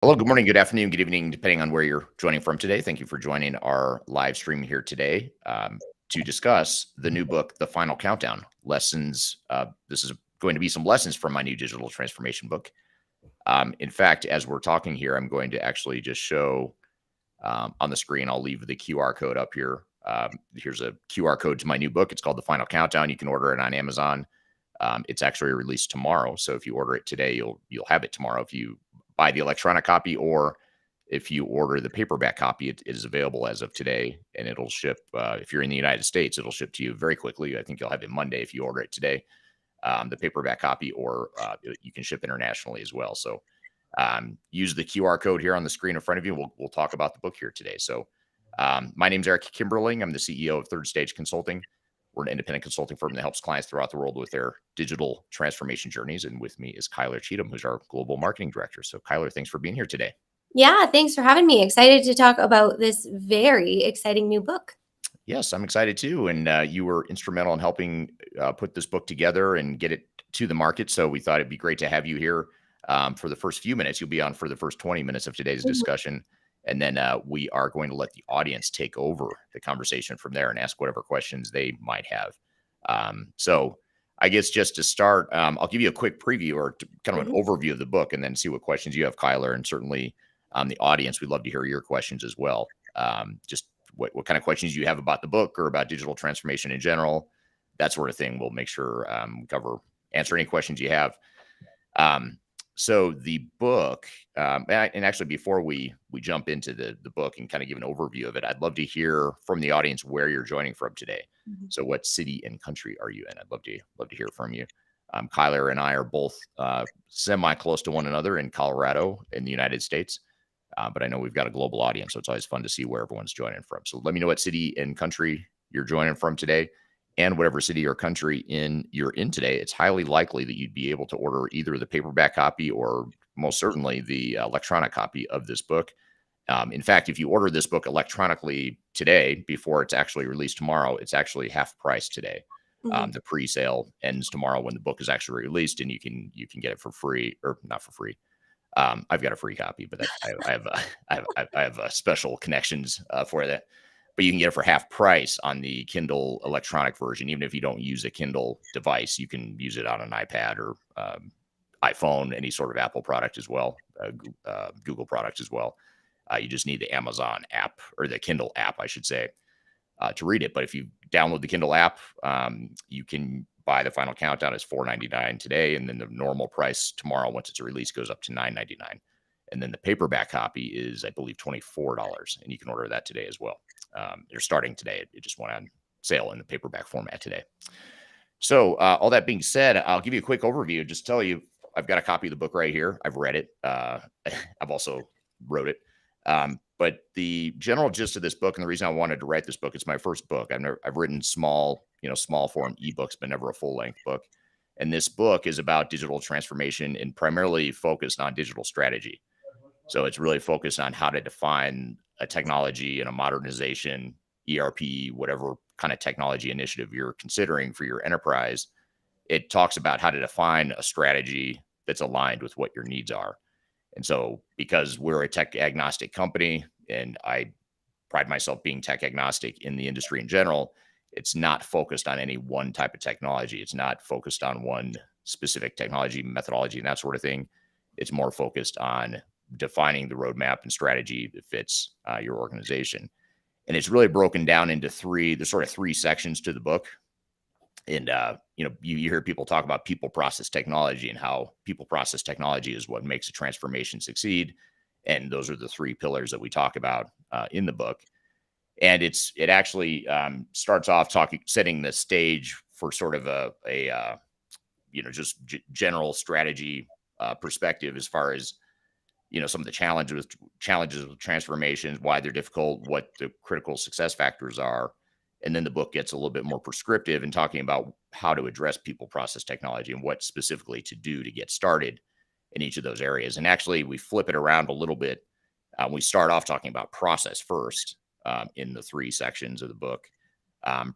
Hello, good morning, good afternoon, good evening, depending on where you're joining from today. Thank you for joining our live stream here today to discuss the new book, The Final Countdown Lessons. This is going to be some lessons from my new digital transformation book. In fact, as we're talking here, I'm going to actually just show on the screen, I'll leave the QR code up here. Here's a QR code to my new book. It's called The Final Countdown. You can order it on Amazon. It's actually released tomorrow. So if you order it today, you'll have it tomorrow. If you buy the electronic copy, or if you order the paperback copy, it is available as of today, and it'll ship. If you're in the United States, it'll ship to you very quickly. I think you'll have it Monday if you order it today, the paperback copy, or you can ship internationally as well. So use the QR code here on the screen in front of you. We'll talk about the book here today. So my name's Eric Kimberling. I'm the CEO of Third Stage Consulting. We're an independent consulting firm that helps clients throughout the world with their digital transformation journeys. And with me is Kyler Cheatham, who's our global marketing director. So, Kyler, thanks for being here today. Yeah, thanks for having me. Excited to talk about this very exciting new book. Yes, I'm excited too. And you were instrumental in helping put this book together and get it to the market. So, we thought it'd be great to have you here for the first few minutes. You'll be on for the first 20 minutes of today's Mhm. discussion. And then we are going to let the audience take over the conversation from there and ask whatever questions they might have. So I guess just to start, I'll give you a quick preview or kind of an Mhm. overview of the book and then see what questions you have, Kyler. And certainly the audience, we'd love to hear your questions as well. Just what kind of questions you have about the book or about digital transformation in general, that sort of thing. We'll make sure answer any questions you have. Um, so the book, and actually before we jump into the book and kind of give an overview of it, I'd love to hear from the audience where you're joining from today. Mhm. So what city and country are you in? I'd love to hear from you. Kyler and I are both semi close to one another in Colorado in the United States, but I know we've got a global audience, so it's always fun to see where everyone's joining from. So let me know what city and country you're joining from today, and whatever city or country you're in today. It's highly likely that you'd be able to order either the paperback copy or most certainly the electronic copy of this book. In fact, if you order this book electronically today before it's actually released tomorrow, it's actually half price today. Mhm. The pre-sale ends tomorrow when the book is actually released, and you can get it for free, or not for free. I've got a free copy, but I have I have special connections for that. But you can get it for half price on the Kindle electronic version. Even if you don't use a Kindle device, you can use it on an iPad or iPhone, any sort of Apple product as well, Google product as well. You just need the Amazon app, or the Kindle app, I should say, to read it. But if you download the Kindle app, you can buy the Final Countdown. It's $4.99 today, and then the normal price tomorrow, once it's released, goes up to $9.99. And then the paperback copy is, I believe, $24, and you can order that today as well. They're starting today. It just went on sale in the paperback format today. So, all that being said, I'll give you a quick overview. Just tell you, I've got a copy of the book right here. I've read it. I've also wrote it. But the general gist of this book, and the reason I wanted to write this book, it's my first book. I've written small form ebooks, but never a full length book. And this book is about digital transformation and primarily focused on digital strategy. So it's really focused on how to define a technology and a modernization, ERP, whatever kind of technology initiative you're considering for your enterprise. It talks about how to define a strategy that's aligned with what your needs are. And so, because we're a tech agnostic company, and I pride myself being tech agnostic in the industry in general, it's not focused on any one type of technology. It's not focused on one specific technology, methodology, and that sort of thing. It's more focused on defining the roadmap and strategy that fits your organization. And it's really broken down into there's sort of three sections to the book. And you hear people talk about people process technology, and how people process technology is what makes a transformation succeed. And those are the three pillars that we talk about in the book. And it actually starts off setting the stage for sort of just general strategy perspective, as far as some of the challenges with transformations, why they're difficult, what the critical success factors are. And then the book gets a little bit more prescriptive in talking about how to address people process technology and what specifically to do to get started in each of those areas. And actually, we flip it around a little bit. We start off talking about process first in the three sections of the book,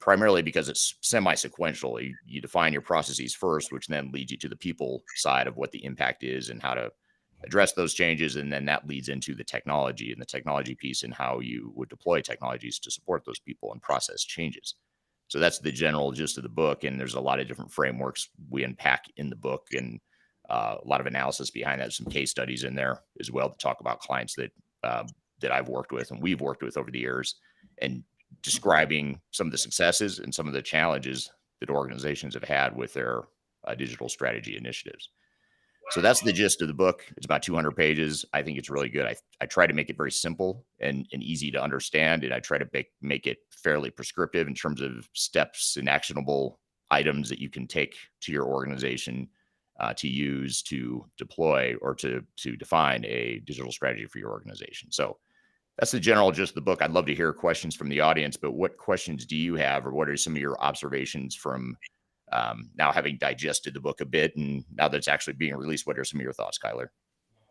primarily because it's semi-sequential. You define your processes first, which then leads you to the people side of what the impact is and how to address those changes, and then that leads into the technology and the technology piece and how you would deploy technologies to support those people and process changes. So that's the general gist of the book, and there's a lot of different frameworks we unpack in the book, and a lot of analysis behind that. Some case studies in there as well to talk about clients that I've worked with and we've worked with over the years, and describing some of the successes and some of the challenges that organizations have had with their digital strategy initiatives. So that's the gist of the book. It's about 200 pages. I think it's really good. I try to make it very simple and easy to understand, and I try to make it fairly prescriptive in terms of steps and actionable items that you can take to your organization to use to deploy or to define a digital strategy for your organization. So that's the general gist of the book. I'd love to hear questions from the audience, but what questions do you have, or what are some of your observations from now having digested the book a bit, and now that it's actually being released? What are some of your thoughts, Kyler?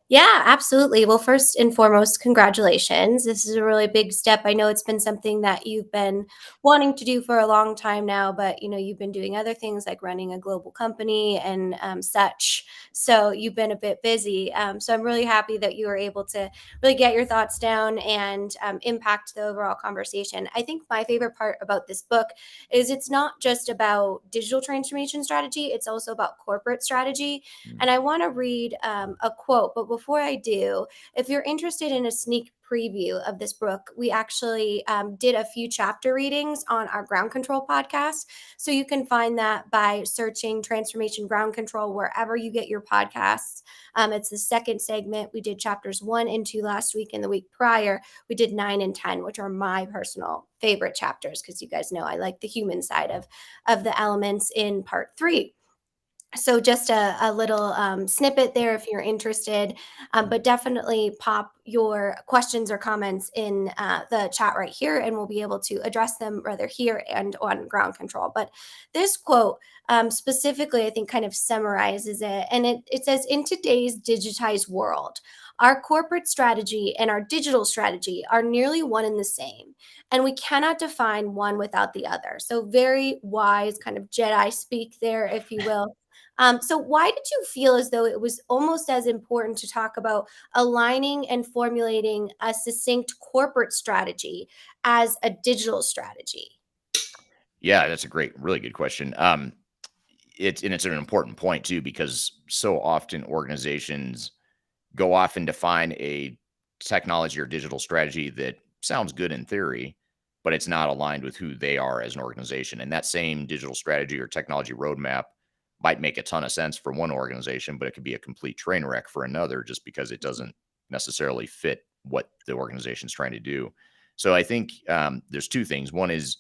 Yeah, absolutely. Well, first and foremost, congratulations. This is a really big step. I know it's been something that you've been wanting to do for a long time now, but you've been doing other things like running a global company and such. So you've been a bit busy. So I'm really happy that you were able to really get your thoughts down and impact the overall conversation. I think my favorite part about this book is it's not just about digital transformation strategy, it's also about corporate strategy. And I want to read a quote, but before I do, if you're interested in a sneak preview of this book, we actually did a few chapter readings on our ground control podcast. So you can find that by searching Transformation Ground Control wherever you get your podcasts. It's the second segment. We did chapters 1 and 2 last week, and the week prior, we did 9 and 10, which are my personal favorite chapters because you guys know I like the human side of the elements in part 3. So just a little snippet there if you're interested, but definitely pop your questions or comments in the chat right here, and we'll be able to address them rather here and on ground control. But this quote specifically, I think, kind of summarizes it. And it says, in today's digitized world, our corporate strategy and our digital strategy are nearly one and the same, and we cannot define one without the other. So very wise kind of Jedi speak there, if you will. So, why did you feel as though it was almost as important to talk about aligning and formulating a succinct corporate strategy as a digital strategy? Yeah, that's a great, really good question. It's an important point too, because so often organizations go off and define a technology or digital strategy that sounds good in theory, but it's not aligned with who they are as an organization. And that same digital strategy or technology roadmap might make a ton of sense for one organization, but it could be a complete train wreck for another just because it doesn't necessarily fit what the organization's trying to do. So I think there's two things. One is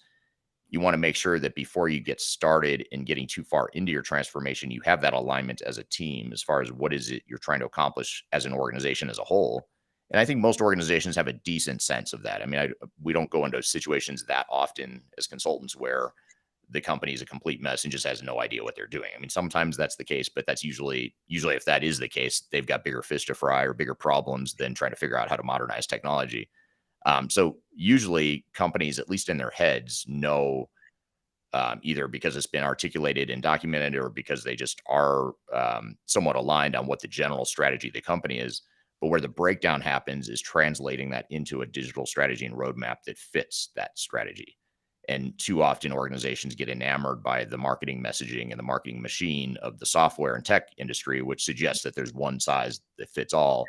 you want to make sure that before you get started in getting too far into your transformation, you have that alignment as a team as far as what is it you're trying to accomplish as an organization as a whole. And I think most organizations have a decent sense of that. I mean, we don't go into situations that often as consultants where the company is a complete mess and just has no idea what they're doing. I mean, sometimes that's the case, but that's usually if that is the case, they've got bigger fish to fry or bigger problems than trying to figure out how to modernize technology. So usually companies, at least in their heads, know either because it's been articulated and documented or because they just are somewhat aligned on what the general strategy of the company is. But where the breakdown happens is translating that into a digital strategy and roadmap that fits that strategy. And too often organizations get enamored by the marketing messaging and the marketing machine of the software and tech industry, which suggests that there's one size that fits all.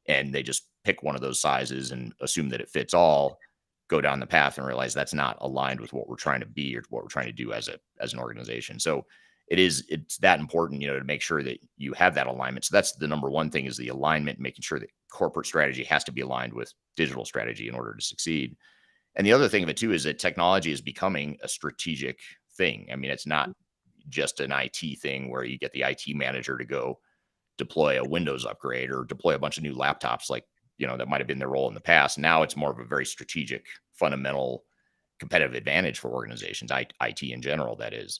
And they just pick one of those sizes and assume that it fits all, go down the path and realize that's not aligned with what we're trying to be or what we're trying to do as an organization. So it's that important, to make sure that you have that alignment. So that's the number one thing, is the alignment, making sure that corporate strategy has to be aligned with digital strategy in order to succeed. And the other thing of it too is that technology is becoming a strategic thing. I mean, it's not just an IT thing where you get the IT manager to go deploy a Windows upgrade or deploy a bunch of new laptops, like, that might have been their role in the past. Now it's more of a very strategic, fundamental competitive advantage for organizations, IT in general, that is.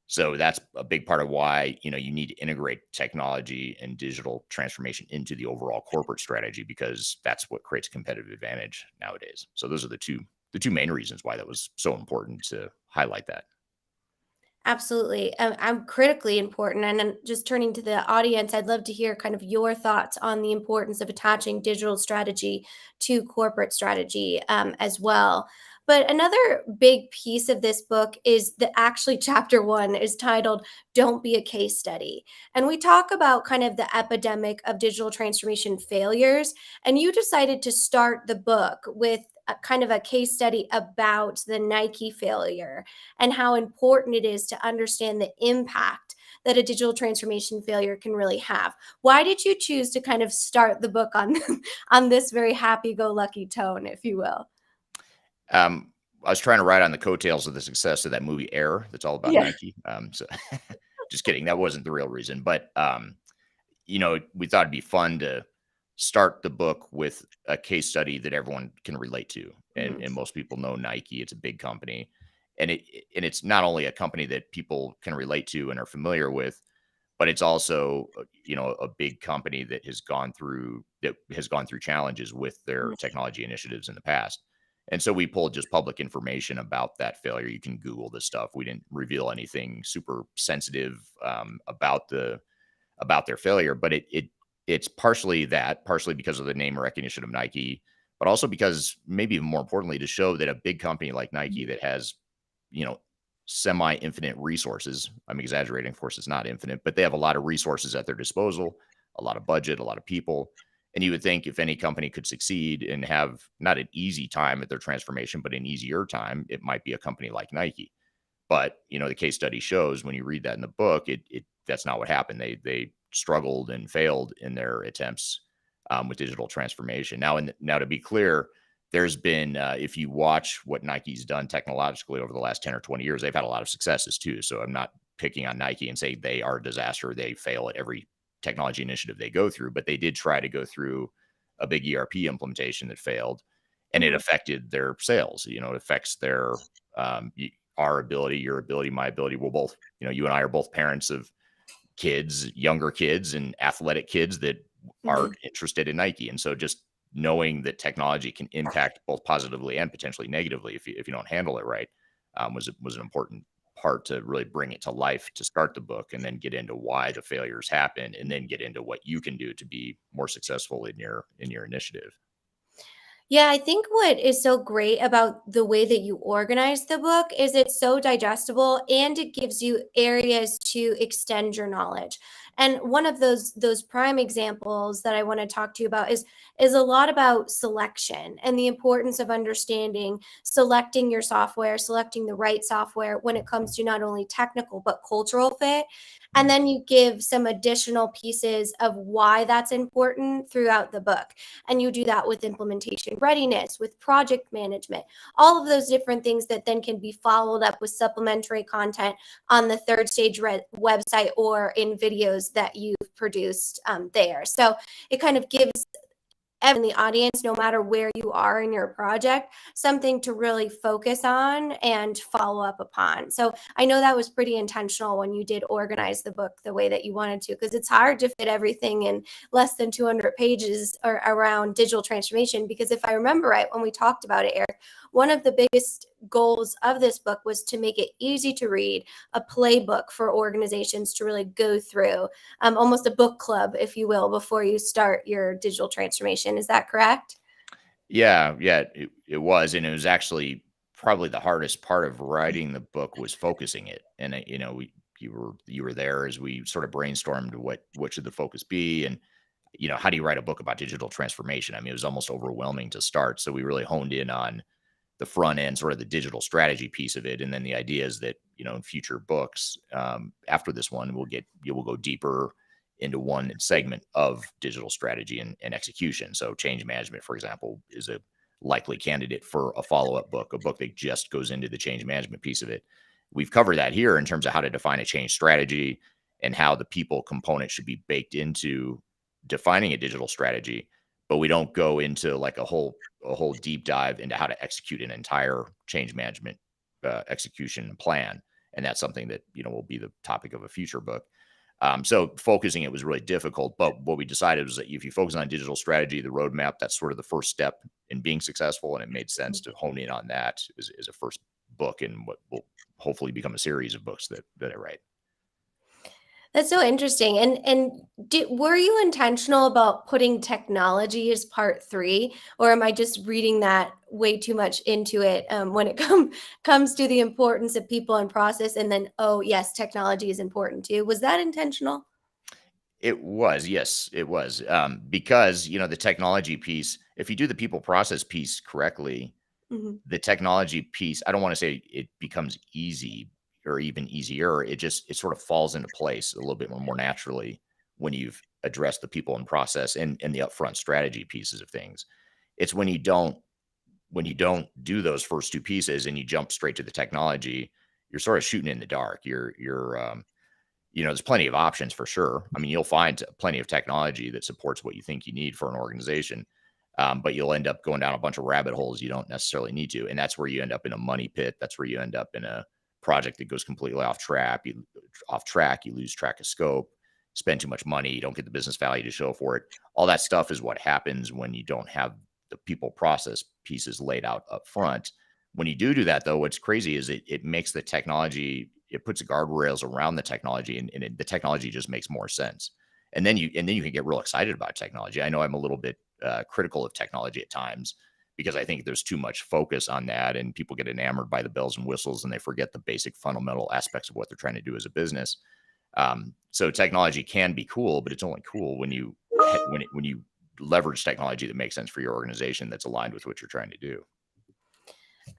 So that's a big part of why, you need to integrate technology and digital transformation into the overall corporate strategy, because that's what creates competitive advantage nowadays. So those are the two main reasons why that was so important to highlight that. Absolutely. I'm critically important. And then just turning to the audience, I'd love to hear kind of your thoughts on the importance of attaching digital strategy to corporate strategy as well. But another big piece of this book is that actually chapter one is titled Don't Be a Case Study. And we talk about kind of the epidemic of digital transformation failures. And you decided to start the book with a kind of a case study about the Nike failure and how important it is to understand the impact that a digital transformation failure can really have. Why did you choose to kind of start the book on on this very happy-go-lucky tone, if you will? I was trying to ride on the coattails of the success of that movie Air. That's all about Yeah. Nike. So just kidding. That wasn't the real reason, but we thought it'd be fun to start the book with a case study that everyone can relate to, and Mhm. most people know Nike. It's a big company, and it's not only a company that people can relate to and are familiar with, but it's also a big company that has gone through challenges with their Mhm. technology initiatives in the past. And so we pulled just public information about that failure. You can Google this stuff. We didn't reveal anything super sensitive about their failure, but it's partially that, partially because of the name recognition of Nike, but also because maybe even more importantly, to show that a big company like Nike that has, you know, semi infinite resources. I'm exaggerating, of course, it's not infinite, but they have a lot of resources at their disposal, a lot of budget, a lot of people. And you would think if any company could succeed and have not an easy time at their transformation, but an easier time, it might be a company like Nike. But, the case study shows when you read that in the book, it that's not what happened. They struggled and failed in their attempts with digital transformation. Now to be clear, there's been if you watch what Nike's done technologically over the last 10 or 20 years, they've had a lot of successes too. So I'm not picking on Nike and say they are a disaster. They fail at every technology initiative they go through, but they did try to go through a big ERP implementation that failed, and it Mhm. affected their sales. It affects their um, our ability, your ability, my ability. We're both, you and I are both parents of kids, younger kids, and athletic kids that are Mhm. interested in Nike. And so just knowing that technology can impact both positively and potentially negatively if you don't handle it right was an important part to really bring it to life to start the book, and then get into why the failures happen, and then get into what you can do to be more successful in your initiative. Yeah, I think what is so great about the way that you organize the book is it's so digestible and it gives you areas to extend your knowledge. And one of those prime examples that I want to talk to you about is a lot about selection and the importance of understanding selecting your software, selecting the right software when it comes to not only technical but cultural fit. And Mhm. then you give some additional pieces of why that's important throughout the book, and you do that with implementation readiness, with project management, all of those different things that then can be followed up with supplementary content on the third stage website or in videos that you've produced there. So it kind of gives in the audience, no matter where you are in your project, something to really focus on and follow up upon. So I know that was pretty intentional when you did organize the book the way that you wanted to, because it's hard to fit everything in less than 200 pages or around digital transformation. Because if I remember right, when we talked about it, Eric, one of the biggest goals of this book was to make it easy to read, a playbook for organizations to really go through, almost a book club, if you will, before you start your digital transformation. Is that correct? Yeah, it was, and it was actually probably the hardest part of writing the book was focusing it. And you were there as we sort of brainstormed what should the focus be, and how do you write a book about digital transformation? I mean, it was almost overwhelming to start, so we really honed in on the front end, sort of the digital strategy piece of it, and then the idea is that in future books after this one, we'll go deeper into one segment of digital strategy and execution. So change management, for example, is a likely candidate for a follow-up book, a book that just goes into the change management piece of it. We've covered that here in terms of how to define a change strategy and how the people component should be baked into defining a digital strategy, but we don't go into like a whole deep dive into how to execute an entire change management execution plan. And that's something that will be the topic of a future book. So focusing it was really difficult, but what we decided was that if you focus on digital strategy, the roadmap, that's sort of the first step in being successful, and it made sense to hone in on that as a first book and what will hopefully become a series of books that I write. That's so interesting. And were you intentional about putting technology as part three, or am I just reading that way too much into it when it comes to the importance of people and process? And then, oh yes, technology is important too. Was that intentional? It was, yes, it was. Because, the technology piece, if you do the people process piece correctly, Hmm. the technology piece, I don't want to say it becomes easy or even easier. It sort of falls into place a little bit more naturally when you've addressed the people and process and the upfront strategy pieces of things. It's when you don't do those first two pieces and you jump straight to the technology, you're sort of shooting in the dark. There's plenty of options for sure. I mean, you'll find plenty of technology that supports what you think you need for an organization, but you'll end up going down a bunch of rabbit holes you don't necessarily need to, and that's where you end up in a money pit. That's where you end up in a project that goes completely off track. You lose track of scope, spend too much money, you don't get the business value to show for it. All that stuff is what happens when you don't have the people process pieces laid out up front. When you do that, though, what's crazy is it makes the technology, it puts guardrails around the technology, and the technology just makes more sense. And then you can get real excited about technology. I know I'm a little bit critical of technology at times because I think there's too much focus on that, and people get enamored by the bells and whistles, and they forget the basic fundamental aspects of what they're trying to do as a business. So technology can be cool, but it's only cool when you leverage technology that makes sense for your organization, that's aligned with what you're trying to do.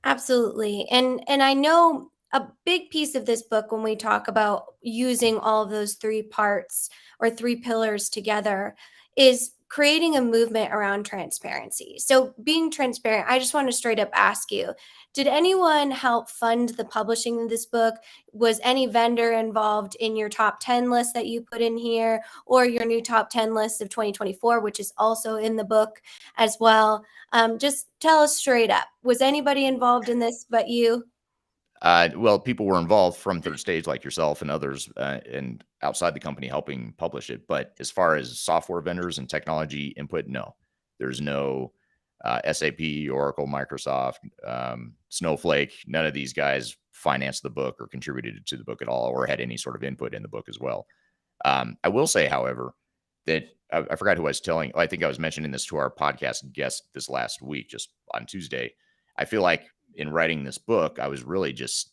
Absolutely. And I know a big piece of this book when we talk about using all of those three parts or three pillars together is creating a movement around transparency. So being transparent, I just want to straight up ask you, did anyone help fund the publishing of this book? Was any vendor involved in your top 10 list that you put in here or your new top 10 list of 2024, which is also in the book as well? Just tell us straight up. Was anybody involved in this but you? Well, people were involved from third stage, like yourself and others, and outside the company helping publish it. But as far as software vendors and technology input, no, there's no SAP, Oracle, Microsoft, Snowflake. None of these guys financed the book or contributed to the book at all, or had any sort of input in the book as well. I will say, however, that I forgot who I was telling. I think I was mentioning this to our podcast guest this last week, just on Tuesday. I feel like in writing this book, I was really just,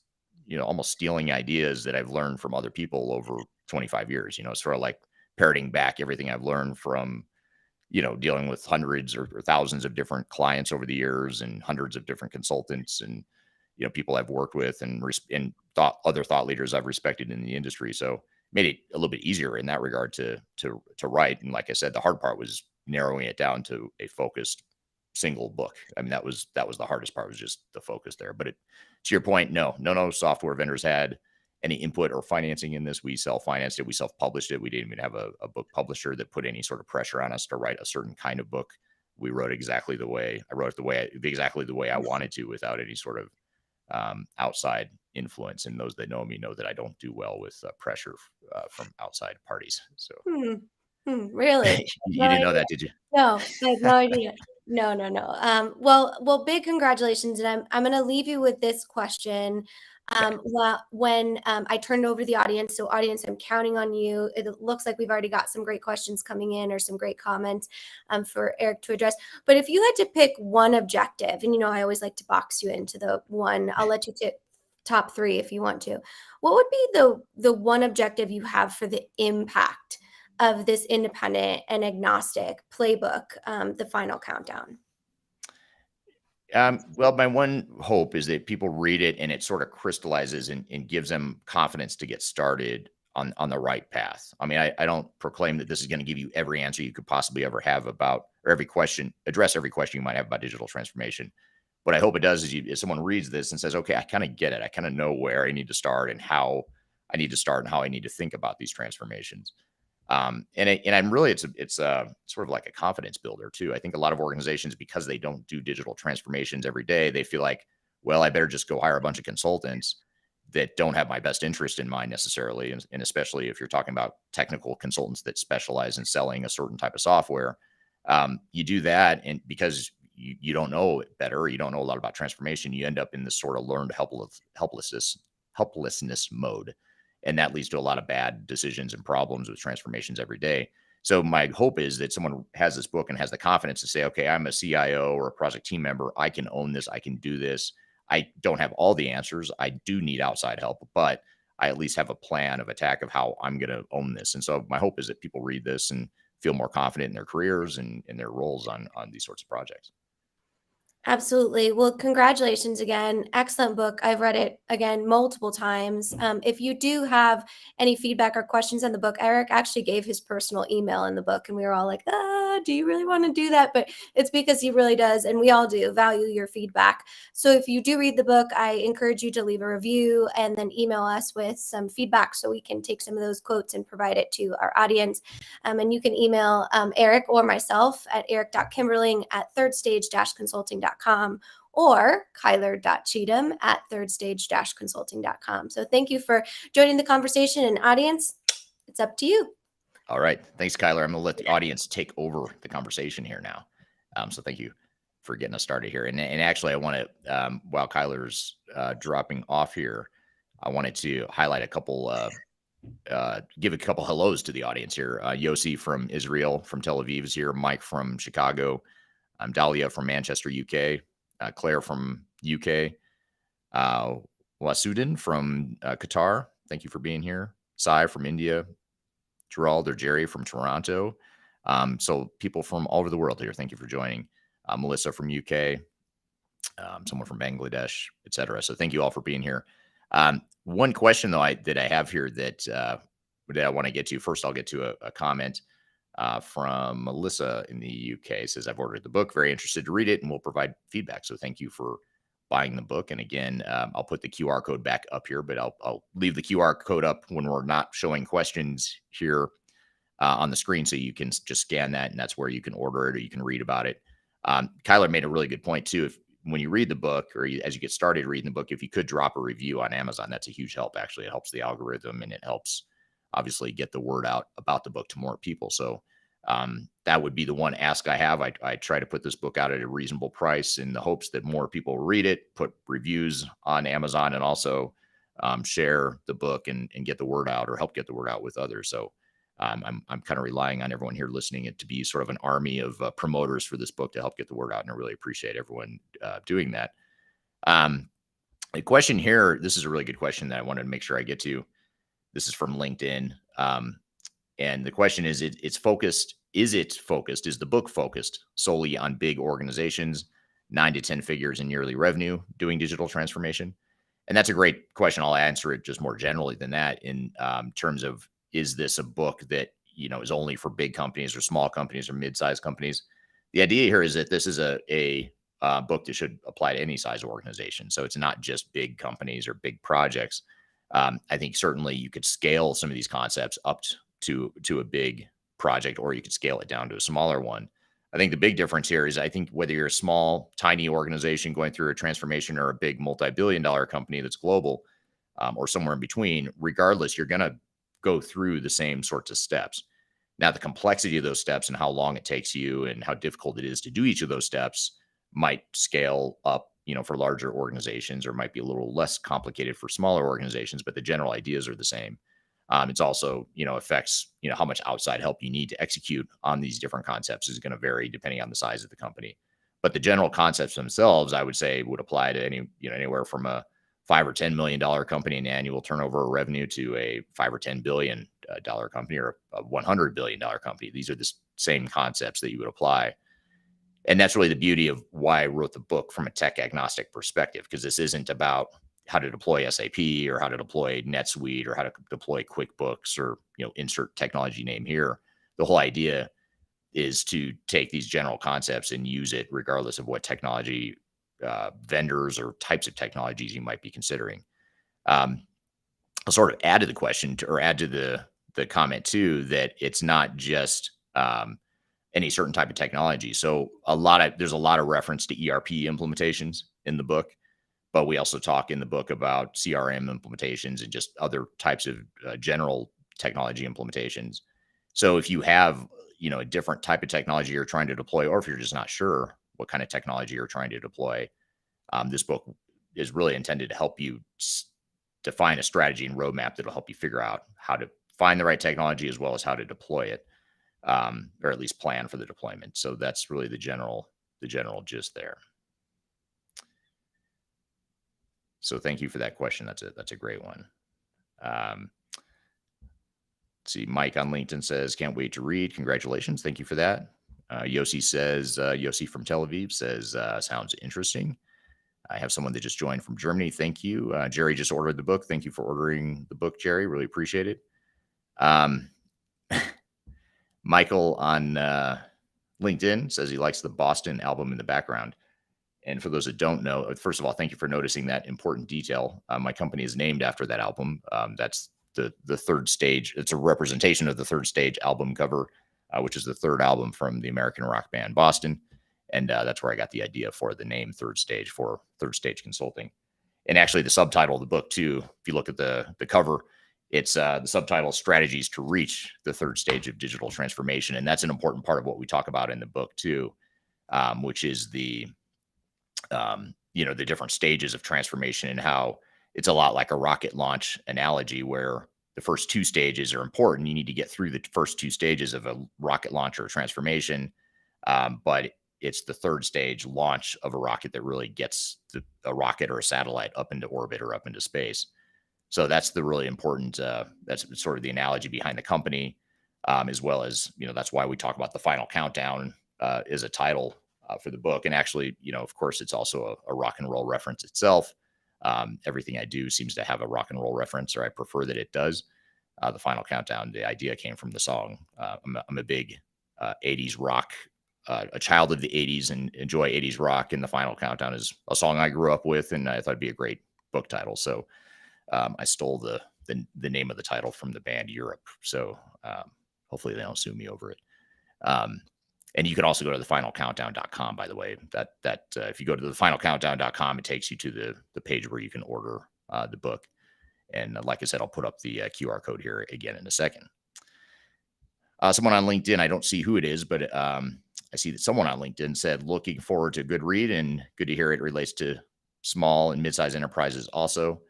almost stealing ideas that I've learned from other people over 25 years. Sort of like parroting back everything I've learned from, dealing with hundreds or thousands of different clients over the years and hundreds of different consultants and, people I've worked with and other thought leaders I've respected in the industry. So made it a little bit easier in that regard to write. And like I said, the hard part was narrowing it down to a focused single book. I mean, that was the hardest part, was just the focus there. But to your point, no software vendors had any input or financing in this. We self-financed it. We self-published it. We didn't even have a book publisher that put any sort of pressure on us to write a certain kind of book. We wrote exactly the way I wrote it exactly the way I wanted to, without any sort of outside influence. And those that know me know that I don't do well with pressure from outside parties. So Hmm. Really? you No didn't know idea. that, did you? No, I had no idea. No, no, no. Well, big congratulations, and I'm gonna leave you with this question. Okay. When I turn it over to the audience, so audience, I'm counting on you. It looks like we've already got some great questions coming in or some great comments for Eric to address. But if you had to pick one objective, and I always like to box you into the one, I'll let you take top three if you want to. What would be the one objective you have for the impact of this independent and agnostic playbook, the final countdown? Well, my one hope is that people read it and it sort of crystallizes and gives them confidence to get started on the right path. I mean, I don't proclaim that this is going to give you every answer you could possibly ever have about, or address every question you might have about digital transformation. What I hope it does is, if someone reads this and says, okay, I kind of get it. I kind of know where I need to start and how I need to start and how I need to think about these transformations. And I'm really, it's sort of like a confidence builder too. I think a lot of organizations, because they don't do digital transformations every day, they feel like, well, I better just go hire a bunch of consultants that don't have my best interest in mind necessarily. And especially if you're talking about technical consultants that specialize in selling a certain type of software, you do that. And because you don't know it better, you don't know a lot about transformation, you end up in this sort of learned helplessness mode, and that leads to a lot of bad decisions and problems with transformations every day. So my hope is that someone has this book and has the confidence to say, okay, I'm a CIO or a project team member, I can own this, I can do this. I don't have all the answers, I do need outside help, but I at least have a plan of attack of how I'm going to own this. And so my hope is that people read this and feel more confident in their careers and in their roles on these sorts of projects. Absolutely. Well, congratulations again. Excellent book. I've read it again multiple times. If you do have any feedback or questions on the book, Eric actually gave his personal email in the book, and we were all like, do you really want to do that? But it's because he really does, and we all do value your feedback. So if you do read the book, I encourage you to leave a review and then email us with some feedback so we can take some of those quotes and provide it to our audience. And you can email Eric or myself at eric.kimberling@thirdstage-consulting.com or kyler.cheatham at thirdstage-consulting.com. So thank you for joining the conversation, and audience, it's up to you. All right. Thanks, Kyler. I'm going to let the audience take over the conversation here now. So thank you for getting us started here. And actually, I want to, while Kyler's dropping off here, I wanted to highlight a couple, give a couple hellos to the audience here. Yossi from Israel, from Tel Aviv is here. Mike from Chicago. Dahlia from Manchester, UK. Claire from UK. Wasudin from Qatar. Thank you for being here. Sai from India. Gerald or Jerry from Toronto. So people from all over the world here, thank you for joining. Melissa from UK, someone from Bangladesh, etc. So thank you all for being here. One question though that I have here that I want to get to. First, I'll get to a comment from Melissa in the UK. It says, I've ordered the book, very interested to read it, and we'll provide feedback. So thank you for buying the book. And again, I'll put the QR code back up here, but I'll leave the QR code up when we're not showing questions here on the screen. So you can just scan that, and that's where you can order it or you can read about it. Kyler made a really good point too. When you read the book, or as you get started reading the book, if you could drop a review on Amazon, that's a huge help. Actually, it helps the algorithm, and it helps obviously get the word out about the book to more people. So that would be the one ask I have. I try to put this book out at a reasonable price in the hopes that more people read it, put reviews on Amazon, and also share the book and get the word out, or help get the word out with others. So I'm kind of relying on everyone here listening it to be sort of an army of promoters for this book to help get the word out. And I really appreciate everyone doing that. The question here, this is a really good question that I wanted to make sure I get to. This is from LinkedIn. And the question is, is the book focused solely on big organizations, 9 to 10 figures in yearly revenue, doing digital transformation? And that's a great question. I'll answer it just more generally than that in terms of, is this a book that, is only for big companies or small companies or mid-sized companies? The idea here is that this is a book that should apply to any size organization. So it's not just big companies or big projects. I think certainly you could scale some of these concepts up to a big project, or you could scale it down to a smaller one. I think the big difference here is, I think whether you're a small, tiny organization going through a transformation, or a big multi-billion-dollar company that's global, or somewhere in between, regardless, you're going to go through the same sorts of steps. Now, the complexity of those steps and how long it takes you and how difficult it is to do each of those steps might scale up, for larger organizations, or might be a little less complicated for smaller organizations, but the general ideas are the same. It's also, affects, how much outside help you need to execute on these different concepts is going to vary depending on the size of the company. But the general concepts themselves, I would say, would apply to anywhere from a $5 or $10 million company in annual turnover or revenue to a $5 or $10 billion dollar company, or a $100 billion company. These are the same concepts that you would apply. And that's really the beauty of why I wrote the book from a tech agnostic perspective, because this isn't about how to deploy SAP or how to deploy NetSuite or how to deploy QuickBooks or, insert technology name here. The whole idea is to take these general concepts and use it regardless of what technology vendors or types of technologies you might be considering. I'll sort of add to the question, or add to the comment too, that it's not just any certain type of technology. So there's a lot of reference to ERP implementations in the book, but we also talk in the book about CRM implementations and just other types of general technology implementations. So if you have, a different type of technology you're trying to deploy, or if you're just not sure, what kind of technology you're trying to deploy. This book is really intended to help you define a strategy and roadmap that'll help you figure out how to find the right technology as well as how to deploy it, or at least plan for the deployment. So that's really the general gist there. So thank you for that question. That's a great one. See, Mike on LinkedIn says, can't wait to read. Congratulations. Thank you for that. Yossi says, Yossi from Tel Aviv says, sounds interesting. I have someone that just joined from Germany. Thank you. Jerry just ordered the book. Thank you for ordering the book, Jerry. Really appreciate it. Michael on LinkedIn says he likes the Boston album in the background. And for those that don't know, first of all, thank you for noticing that important detail. My company is named after that album. That's the Third Stage. It's a representation of the Third Stage album cover, which is the third album from the American rock band Boston. And that's where I got the idea for the name Third Stage, for Third Stage Consulting. And actually the subtitle of the book too, if you look at the cover, it's the subtitle, Strategies to Reach the Third Stage of Digital Transformation. And that's an important part of what we talk about in the book too, which is the different stages of transformation, and how it's a lot like a rocket launch analogy, where the first two stages are important. You need to get through the first two stages of a rocket launch or transformation. But it's the third stage, launch of a rocket, that really gets a rocket or a satellite up into orbit or up into space. So that's the really important, that's sort of the analogy behind the company, as well as, that's why we talk about the final countdown as a title for the book. And actually, of course, it's also a rock and roll reference itself. Everything I do seems to have a rock and roll reference, or I prefer that it does. The final countdown, the idea came from the song. I'm a big 80s rock, a child of the 80s, and enjoy 80s rock. And the final countdown is a song I grew up with, and I thought it'd be a great book title. So I stole the name of the title from the band Europe. So hopefully they don't sue me over it. And you can also go to thefinalcountdown.com, by the way. That if you go to thefinalcountdown.com, it takes you to the page where you can order the book. And like I said, I'll put up the QR code here again in a second. Someone on LinkedIn, I don't see who it is, but I see that someone on LinkedIn said, looking forward to a good read, and good to hear it relates to small and mid-sized enterprises also.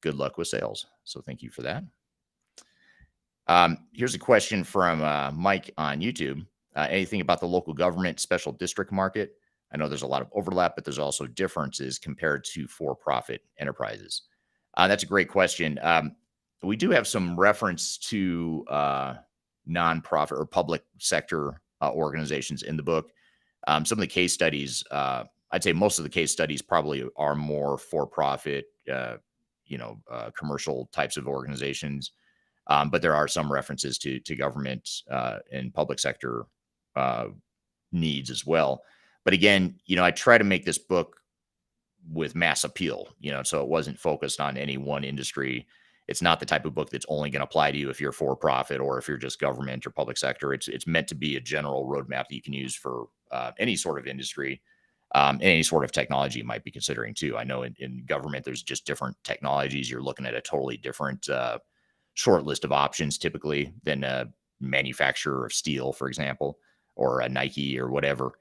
Good luck with sales. So thank you for that. Here's a question from Mike on YouTube. Anything about the local government special district market? I know there's a lot of overlap, but there's also differences compared to for-profit enterprises. That's a great question. We do have some reference to nonprofit or public sector organizations in the book. Some of the case studies, I'd say most of the case studies probably are more for-profit, commercial types of organizations. But there are some references to government and public sector needs as well. But again, I try to make this book with mass appeal, so it wasn't focused on any one industry. It's not the type of book that's only going to apply to you if you're for profit or if you're just government or public sector. It's meant to be a general roadmap that you can use for any sort of industry, and any sort of technology you might be considering too. I know in government, there's just different technologies. You're looking at a totally different short list of options typically than a manufacturer of steel, for example, or a Nike or whatever.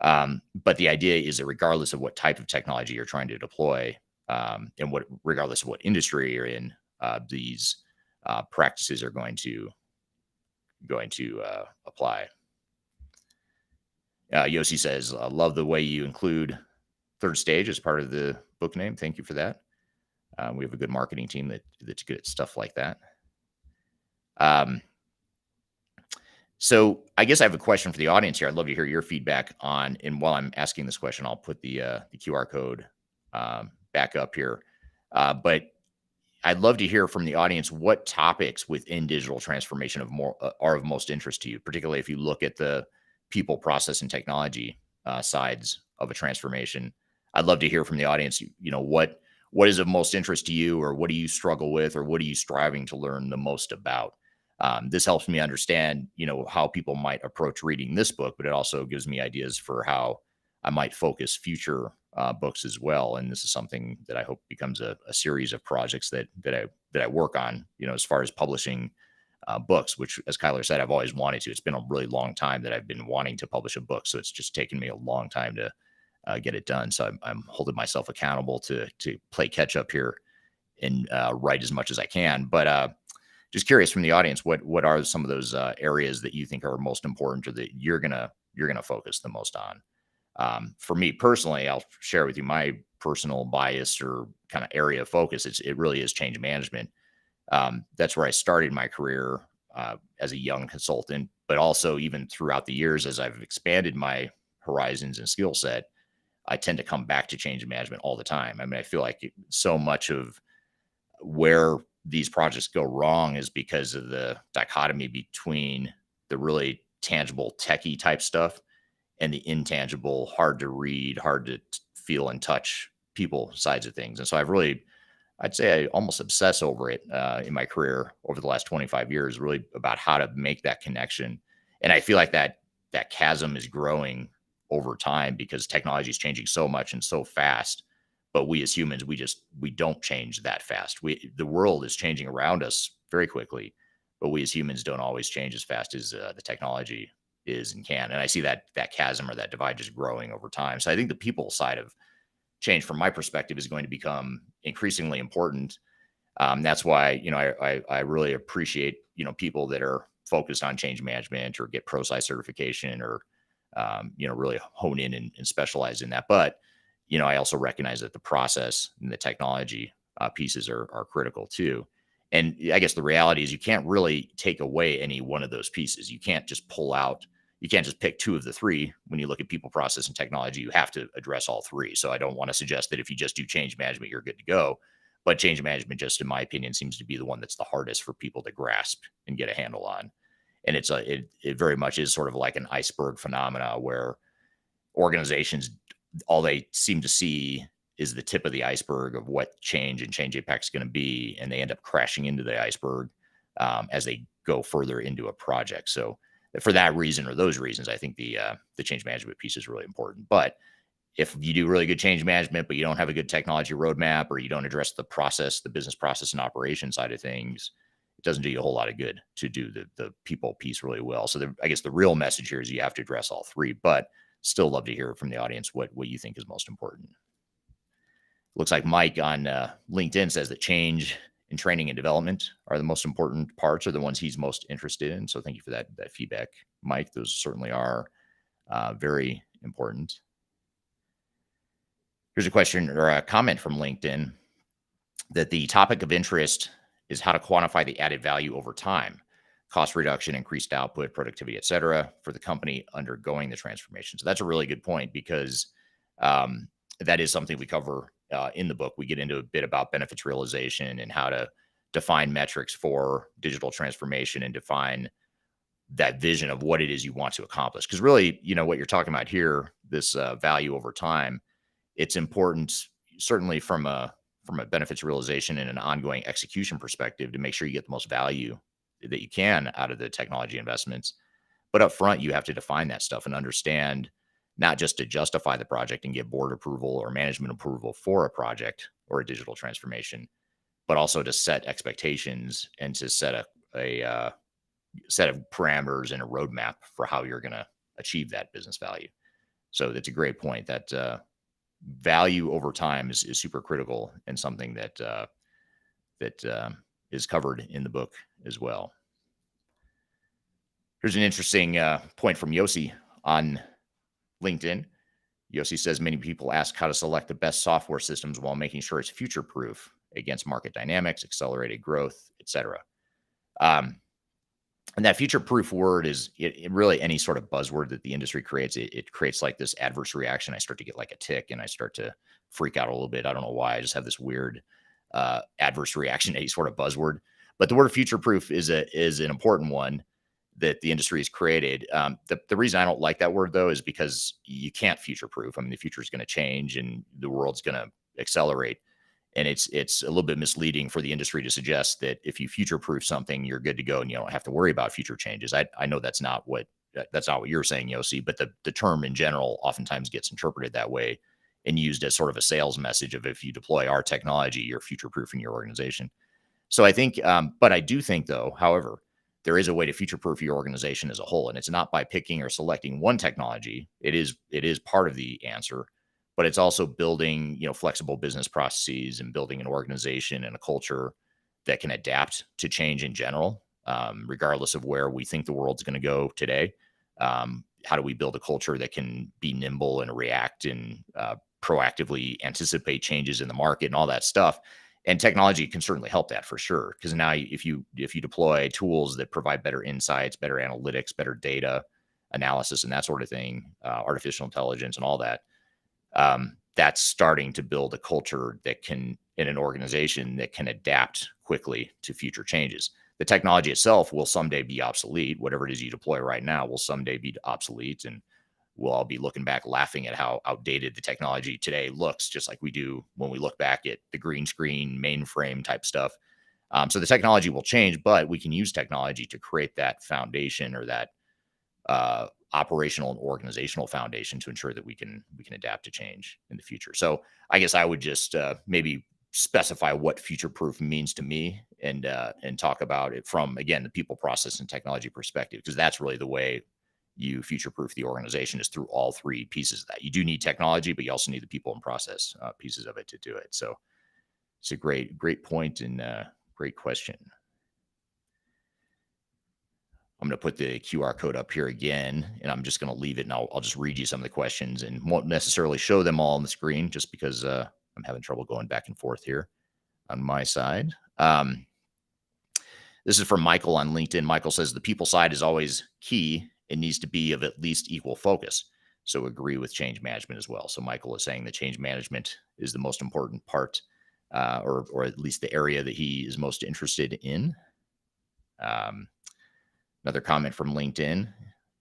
But the idea is that regardless of what type of technology you're trying to deploy, and regardless of what industry you're in, these practices are going to apply. Yossi says, I love the way you include Third Stage as part of the book name. Thank you for that. We have a good marketing team that's good at stuff like that. So I guess I have a question for the audience here. I'd love to hear your feedback on, and while I'm asking this question, I'll put the QR code back up here. But I'd love to hear from the audience what topics within digital transformation are of most interest to you, particularly if you look at the people, process, and technology sides of a transformation. I'd love to hear from the audience, what is of most interest to you, or what do you struggle with, or what are you striving to learn the most about? This helps me understand, how people might approach reading this book, but it also gives me ideas for how I might focus future books as well. And this is something that I hope becomes a series of projects that I work on, as far as publishing books, which, as Kyler said, I've always wanted to. It's been a really long time that I've been wanting to publish a book. So it's just taken me a long time get it done. So I'm holding myself accountable to play catch up here and write as much as I can. But just curious from the audience, what are some of those areas that you think are most important or that you're gonna focus the most on? For me personally, I'll share with you my personal bias or kind of area of focus. It really is change management. That's where I started my career as a young consultant, but also even throughout the years as I've expanded my horizons and skill set, I tend to come back to change management all the time. I mean, I feel like so much of where these projects go wrong is because of the dichotomy between the really tangible techie type stuff and the intangible, hard to read, hard to feel and touch people sides of things. And so I'd say I almost obsess over it in my career over the last 25 years, really about how to make that connection. And I feel like that chasm is growing over time because technology is changing so much and so fast. But we as humans, we don't change that fast. The world is changing around us very quickly, but we as humans don't always change as fast as the technology is and can. And I see that chasm or that divide just growing over time. So I think the people side of change, from my perspective, is going to become increasingly important. That's why I really appreciate people that are focused on change management or get ProSci certification or really hone in and specialize in that. But I also recognize that the process and the technology pieces are critical too. And I guess the reality is you can't really take away any one of those pieces. You can't just pull out, you can't just pick two of the three. When you look at people, process, and technology, you have to address all three. So I don't want to suggest that if you just do change management, you're good to go. But change management, just in my opinion, seems to be the one that's the hardest for people to grasp and get a handle on. And it very much is sort of like an iceberg phenomena where organizations, all they seem to see is the tip of the iceberg of what change and change impact is going to be, and they end up crashing into the iceberg as they go further into a project. So for that reason or those reasons, I think the change management piece is really important. But if you do really good change management, but you don't have a good technology roadmap, or you don't address the process, the business process and operation side of things, it doesn't do you a whole lot of good to do the people piece really well. So I guess the real message here is you have to address all three, but still love to hear from the audience what you think is most important. Looks like Mike on LinkedIn says that change and training and development are the most important parts, or the ones he's most interested in. So thank you for that feedback, Mike. Those certainly are very important. Here's a question or a comment from LinkedIn that the topic of interest is how to quantify the added value over time, cost reduction, increased output, productivity, et cetera, for the company undergoing the transformation. So that's a really good point, because that is something we cover in the book. We get into a bit about benefits realization and how to define metrics for digital transformation and define that vision of what it is you want to accomplish. Because really, what you're talking about here, this value over time, it's important, certainly from a benefits realization and an ongoing execution perspective, to make sure you get the most value that you can out of the technology investments. But up front, you have to define that stuff and understand, not just to justify the project and get board approval or management approval for a project or a digital transformation, but also to set expectations and to set a set of parameters and a roadmap for how you're going to achieve that business value. So that's a great point. That value over time is super critical, and something that is covered in the book as well. Here's an interesting point from Yossi on LinkedIn. Yossi says many people ask how to select the best software systems while making sure it's future proof against market dynamics, accelerated growth, etc. And that future proof word is it really any sort of buzzword that the industry creates. It creates like this adverse reaction. I start to get like a tick and I start to freak out a little bit. I don't know why. I just have this weird adverse reaction to any sort of buzzword. But the word future proof is an important one that the industry has created. The reason I don't like that word, though, is because you can't future proof. I mean, the future is going to change and the world's going to accelerate. And it's a little bit misleading for the industry to suggest that if you future proof something, you're good to go and you don't have to worry about future changes. I know that's not what you're saying, Yossi, but the term in general oftentimes gets interpreted that way and used as sort of a sales message of, if you deploy our technology, you're future proofing your organization. So I think, but I do think, though, however, there is a way to future proof your organization as a whole, and it's not by picking or selecting one technology. It is part of the answer, but it's also building, flexible business processes and building an organization and a culture that can adapt to change in general, regardless of where we think the world's going to go today. How do we build a culture that can be nimble and react and proactively anticipate changes in the market and all that stuff? And technology can certainly help that for sure. Because now, if you deploy tools that provide better insights, better analytics, better data analysis, and that sort of thing, artificial intelligence and all that, that's starting to build a culture that can, in an organization that can adapt quickly to future changes. The technology itself will someday be obsolete. Whatever it is you deploy right now will someday be obsolete. And we'll all be looking back, laughing at how outdated the technology today looks, just like we do when we look back at the green screen, mainframe type stuff. So the technology will change, but we can use technology to create that foundation or that operational and organizational foundation to ensure that we can adapt to change in the future. So I guess I would just maybe specify what future proof means to me, and talk about it from, again, the people, process, and technology perspective, because that's really the way you future proof the organization, is through all three pieces of that. You do need technology, but you also need the people and process pieces of it to do it. So it's a great point and great question. I'm going to put the QR code up here again, and I'm just going to leave it, and I'll just read you some of the questions, and won't necessarily show them all on the screen just because I'm having trouble going back and forth here on my side. This is from Michael on LinkedIn. Michael says the people side is always key. It needs to be of at least equal focus. So agree with change management as well. So Michael is saying that change management is the most important part, or at least the area that he is most interested in. Another comment from LinkedIn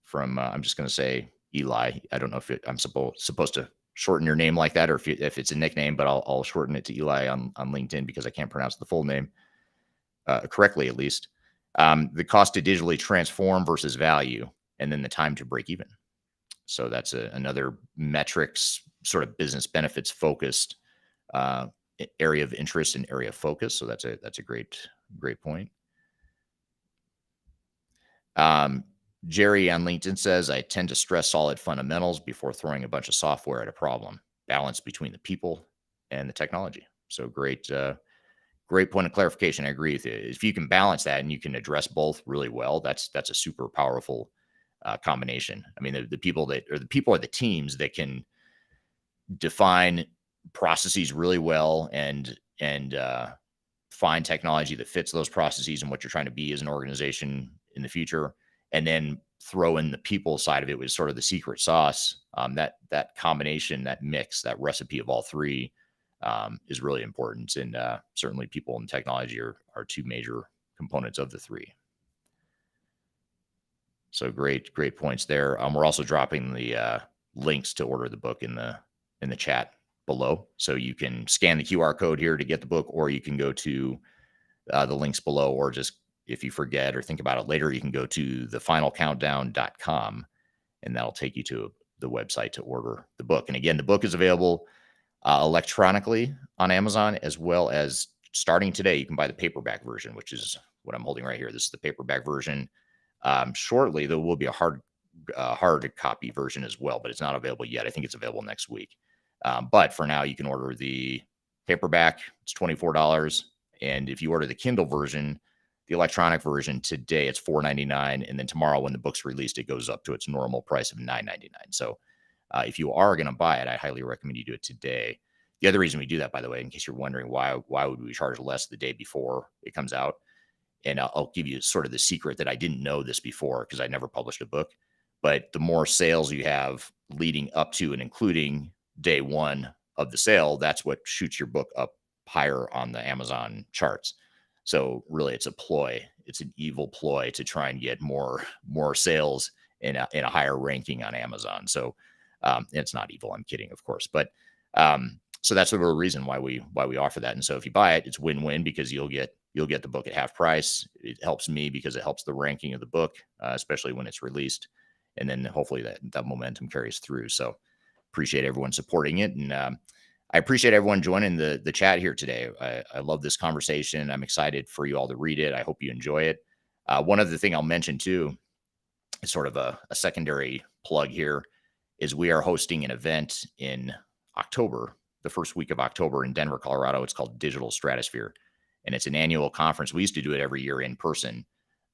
from, I'm just going to say Eli. I don't know if I'm supposed to shorten your name like that, or if it's a nickname, but I'll shorten it to Eli on LinkedIn because I can't pronounce the full name correctly, at least. The cost to digitally transform versus value, and then the time to break even. So that's another metrics, sort of business benefits focused area of interest and area of focus. So that's a great point. Jerry on LinkedIn says, I tend to stress solid fundamentals before throwing a bunch of software at a problem. Balance between the people and the technology. So great point of clarification. I agree with you. If you can balance that and you can address both really well, that's a super powerful combination. I mean, the people are the teams that can define processes really well and find technology that fits those processes and what you're trying to be as an organization in the future, and then throw in the people side of it with sort of the secret sauce. That combination, that mix, that recipe of all three is really important. And certainly people and technology are two major components of the three. So great points there. We're also dropping the links to order the book in the chat below. So you can scan the QR code here to get the book, or you can go to the links below, or just, if you forget or think about it later, you can go to thefinalcountdown.com, and that'll take you to the website to order the book. And again, the book is available electronically on Amazon, as well as starting today, you can buy the paperback version, which is what I'm holding right here. This is the paperback version. Shortly, there will be a hard copy version as well, but it's not available yet. I think it's available next week. But for now, you can order the paperback. It's $24. And if you order the Kindle version, the electronic version today, it's $4.99. And then tomorrow, when the book's released, it goes up to its normal price of $9.99. So if you are going to buy it, I highly recommend you do it today. The other reason we do that, by the way, in case you're wondering why would we charge less the day before it comes out? And I'll give you sort of the secret that I didn't know this before because I never published a book. But the more sales you have leading up to and including day one of the sale, that's what shoots your book up higher on the Amazon charts. So really, it's a ploy. It's an evil ploy to try and get more sales in a higher ranking on Amazon. So it's not evil. I'm kidding, of course. But so that's the real reason why we offer that. And so if you buy it, it's win-win because you'll get the book at half price. It helps me because it helps the ranking of the book, especially when it's released. And then hopefully that momentum carries through. So appreciate everyone supporting it. And I appreciate everyone joining the chat here today. I love this conversation. I'm excited for you all to read it. I hope you enjoy it. One other thing I'll mention too, is sort of a secondary plug here, is we are hosting an event in October, the first week of October in Denver, Colorado. It's called Digital Stratosphere, and it's an annual conference. We used to do it every year in person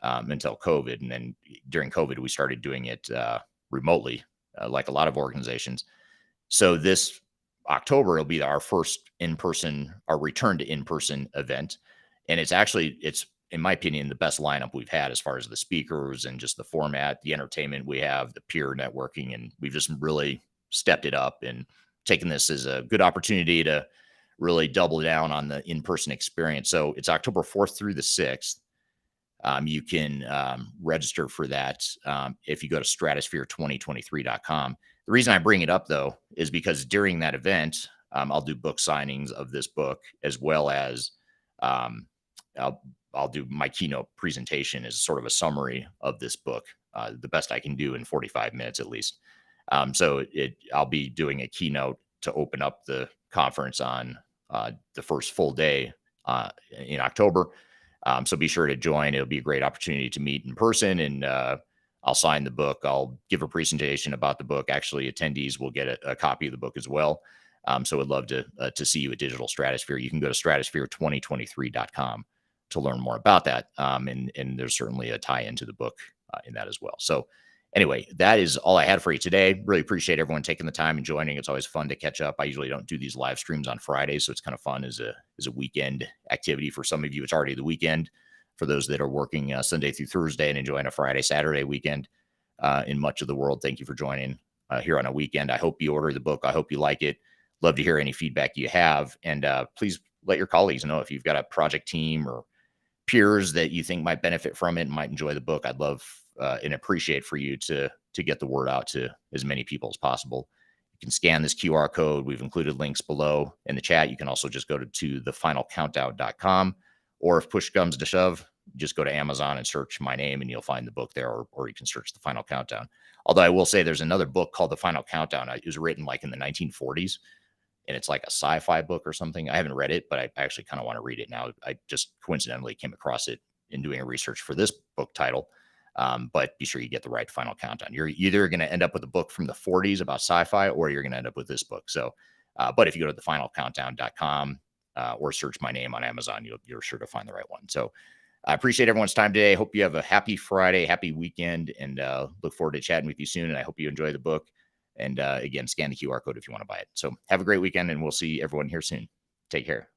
until COVID, and then during COVID, we started doing it remotely, like a lot of organizations. So this October will be our first in-person, our return to in-person event, and it's in my opinion the best lineup we've had as far as the speakers and just the format, the entertainment we have, the peer networking, and we've just really stepped it up and taken this as a good opportunity to really double down on the in-person experience. So it's October 4th through the 6th. You can register for that if you go to stratosphere2023.com. The reason I bring it up, though, is because during that event, I'll do book signings of this book, as well as um, I'll do my keynote presentation as sort of a summary of this book, the best I can do in 45 minutes at least. I'll be doing a keynote to open up the conference on the first full day in October. So be sure to join. It'll be a great opportunity to meet in person, and I'll sign the book. I'll give a presentation about the book. Actually, attendees will get a copy of the book as well. So I'd love to see you at Digital Stratosphere. You can go to stratosphere2023.com to learn more about that. And there's certainly a tie into the book in that as well. So anyway, that is all I had for you today. Really appreciate everyone taking the time and joining. It's always fun to catch up. I usually don't do these live streams on Fridays, so it's kind of fun as a weekend activity. For some of you, it's already the weekend. For those that are working Sunday through Thursday and enjoying a Friday, Saturday weekend in much of the world, thank you for joining here on a weekend. I hope you order the book. I hope you like it. Love to hear any feedback you have. And please let your colleagues know if you've got a project team or peers that you think might benefit from it and might enjoy the book. I'd love and appreciate for you to get the word out to as many people as possible. You can scan this QR code. We've included links below in the chat. You can also just go to thefinalcountdown.com, or if push comes to shove, just go to Amazon and search my name and you'll find the book there, or you can search The Final Countdown. Although I will say there's another book called The Final Countdown. It was written like in the 1940s, and it's like a sci-fi book or something. I haven't read it, but I actually kind of want to read it now. I just coincidentally came across it in doing a research for this book title. But be sure you get the right Final Countdown. You're either going to end up with a book from the 40s about sci-fi, or you're going to end up with this book. So, but if you go to thefinalcountdown.com or search my name on Amazon, you're sure to find the right one. So I appreciate everyone's time today. I hope you have a happy Friday, happy weekend, and look forward to chatting with you soon. And I hope you enjoy the book. And again, scan the QR code if you want to buy it. So have a great weekend, and we'll see everyone here soon. Take care.